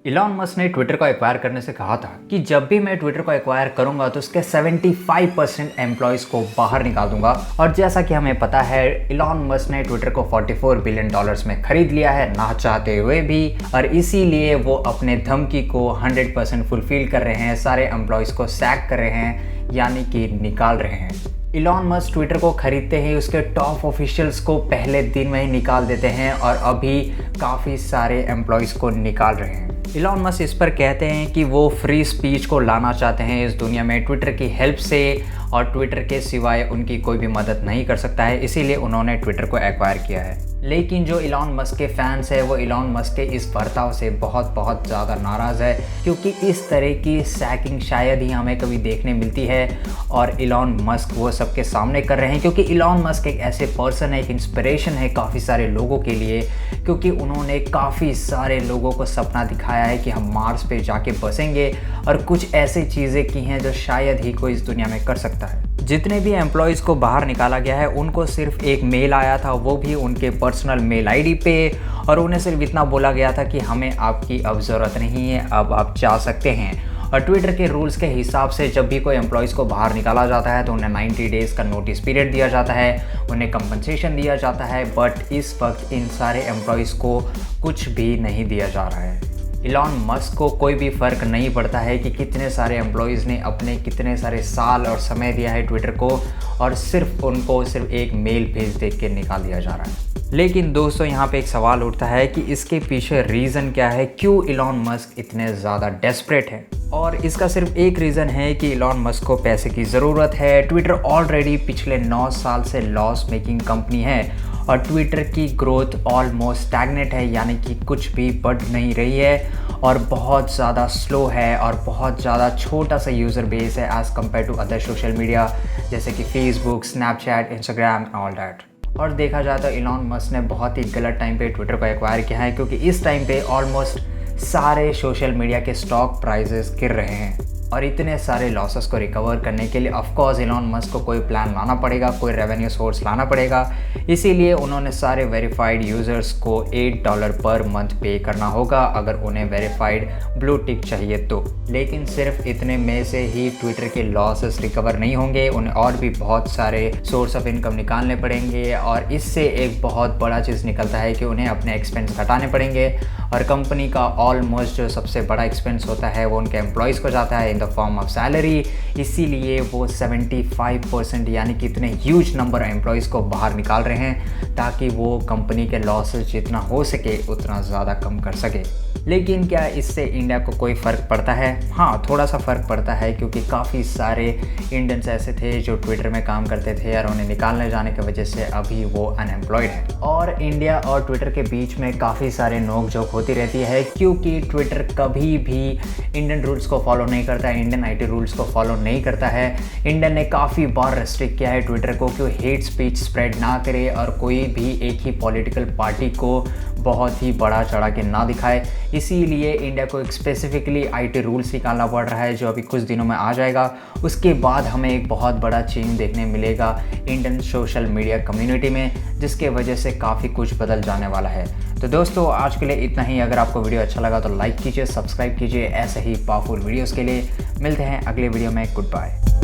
Elon Musk ने Twitter को acquire करने से कहा था कि जब भी मैं ट्विटर को एक्वायर करूंगा तो उसके 75% एम्प्लॉयज़ को बाहर निकाल दूंगा। और जैसा कि हमें पता है, इलॉन मस्क ने ट्विटर को $44 बिलियन में खरीद लिया है, ना चाहते हुए भी। और इसीलिए वो अपने धमकी को 100% फुलफिल कर रहे हैं, सारे एम्प्लॉयज़ को सैक कर रहे हैं, यानी कि निकाल रहे हैं। इलॉन मस्क ट्विटर को खरीदते ही उसके टॉप ऑफिशियल्स को पहले दिन में ही निकाल देते हैं और अभी काफ़ी सारे एम्प्लॉयज़ को निकाल रहे हैं। इलॉन मस्क इस पर कहते हैं कि वो फ्री स्पीच को लाना चाहते हैं इस दुनिया में ट्विटर की हेल्प से, और ट्विटर के सिवाय उनकी कोई भी मदद नहीं कर सकता है, इसीलिए उन्होंने ट्विटर को एक्वायर किया है। लेकिन जो इलॉन मस्क के फैंस है वो इलॉन मस्क के इस बर्ताव से बहुत ज़्यादा नाराज़ है, क्योंकि इस तरह की सैकिंग शायद ही हमें कभी देखने मिलती है। और इलॉन मस्क वो सबके सामने कर रहे हैं, क्योंकि इलॉन मस्क एक ऐसे पर्सन है, एक इंस्पिरेशन है काफ़ी सारे लोगों के लिए, क्योंकि उन्होंने काफ़ी सारे लोगों को सपना दिखाया है कि हम मार्स पे जाके बसेंगे, और कुछ ऐसी चीज़ें की हैं जो शायद ही कोई इस दुनिया में कर सकता है। जितने भी एम्प्लॉयज़ को बाहर निकाला गया है उनको सिर्फ एक मेल आया था, वो भी उनके पर्सनल मेल आईडी पे, और उन्हें सिर्फ इतना बोला गया था कि हमें आपकी अब ज़रूरत नहीं है, अब आप जा सकते हैं। और ट्विटर के रूल्स के हिसाब से जब भी कोई एम्प्लॉयज़ को बाहर निकाला जाता है तो उन्हें 90 डेज़ का नोटिस पीरियड दिया जाता है, उन्हें कंपनसेशन दिया जाता है। बट इस वक्त इन सारे एम्प्लॉयज़ को कुछ भी नहीं दिया जा रहा है। इलॉन मस्क को कोई भी फ़र्क नहीं पड़ता है कि कितने सारे एम्प्लॉयज़ ने अपने कितने सारे साल और समय दिया है ट्विटर को, और सिर्फ उनको सिर्फ एक मेल भेज दे के निकाल दिया जा रहा है। लेकिन दोस्तों, यहाँ पे एक सवाल उठता है कि इसके पीछे रीज़न क्या है, क्यों इलॉन मस्क इतने ज़्यादा डेस्परेट है। और इसका सिर्फ एक रीज़न है कि इलॉन मस्क को पैसे की ज़रूरत है। ट्विटर ऑलरेडी पिछले 9 साल से लॉस मेकिंग कंपनी है, और ट्विटर की ग्रोथ ऑलमोस्ट स्टैग्नेट है, यानी कि कुछ भी बढ़ नहीं रही है, और बहुत ज़्यादा स्लो है, और बहुत ज़्यादा छोटा सा यूज़र बेस है as compared to other social media जैसे कि Facebook, Snapchat, Instagram all that. और देखा जाए तो इलॉन मस्क ने बहुत ही गलत टाइम पे ट्विटर को एक्वायर किया है, क्योंकि इस टाइम पे ऑलमोस्ट सारे सोशल मीडिया के स्टॉक प्राइजेस गिर रहे हैं, और इतने सारे लॉसेस को रिकवर करने के लिए ऑफकोर्स इलॉन मस्क को कोई प्लान लाना पड़ेगा, कोई रेवेन्यू सोर्स लाना पड़ेगा। इसीलिए उन्होंने सारे वेरीफाइड यूज़र्स को $8 पर मंथ पे करना होगा अगर उन्हें वेरीफाइड ब्लू टिक चाहिए तो। लेकिन सिर्फ इतने में से ही ट्विटर के लॉसेस रिकवर नहीं होंगे, उन्हें और भी बहुत सारे सोर्स ऑफ इनकम निकालने पड़ेंगे, और इससे एक बहुत बड़ा चीज़ निकलता है कि उन्हें अपने एक्सपेंस घटाने पड़ेंगे। और कंपनी का ऑलमोस्ट जो सबसे बड़ा एक्सपेंस होता है वो उनके एम्प्लॉयज़ को जाता है in the form of salary. इसीलिए वो 75% यानी कि इतने ह्यूज नंबर एम्प्लॉयज़ को बाहर निकाल रहे हैं, ताकि वो कंपनी के लॉसेस जितना हो सके उतना ज़्यादा कम कर सके। लेकिन क्या इससे इंडिया को कोई फ़र्क पड़ता है? हाँ, थोड़ा सा फ़र्क पड़ता है, क्योंकि काफ़ी सारे इंडियंस ऐसे थे जो ट्विटर में काम करते थे, और उन्हें निकालने जाने की वजह से अभी वो अनएम्प्लॉयड है। और इंडिया और ट्विटर के बीच में काफ़ी सारे नोक झोंक होती रहती है, क्योंकि ट्विटर कभी भी इंडियन रूल्स को फॉलो नहीं करता है, इंडियन आईटी रूल्स को फॉलो नहीं करता है। इंडिया ने काफ़ी बार रेस्ट्रिक्ट किया है ट्विटर को कि वो हेट स्पीच स्प्रेड ना करे, और कोई भी एक ही पॉलिटिकल पार्टी को बहुत ही बड़ा चढ़ा के ना दिखाए। इसीलिए इंडिया को एक स्पेसिफिकली आईटी रूल्स निकालना पड़ रहा है, जो अभी कुछ दिनों में आ जाएगा। उसके बाद हमें एक बहुत बड़ा चेंज देखने मिलेगा इंडियन सोशल मीडिया कम्युनिटी में, जिसके वजह से काफ़ी कुछ बदल जाने वाला है। तो दोस्तों, आज के लिए इतना ही। अगर आपको वीडियो अच्छा लगा तो लाइक कीजिए, सब्सक्राइब कीजिए ऐसे ही पावरफुल वीडियोज़ के लिए। मिलते हैं अगले वीडियो में। Good bye.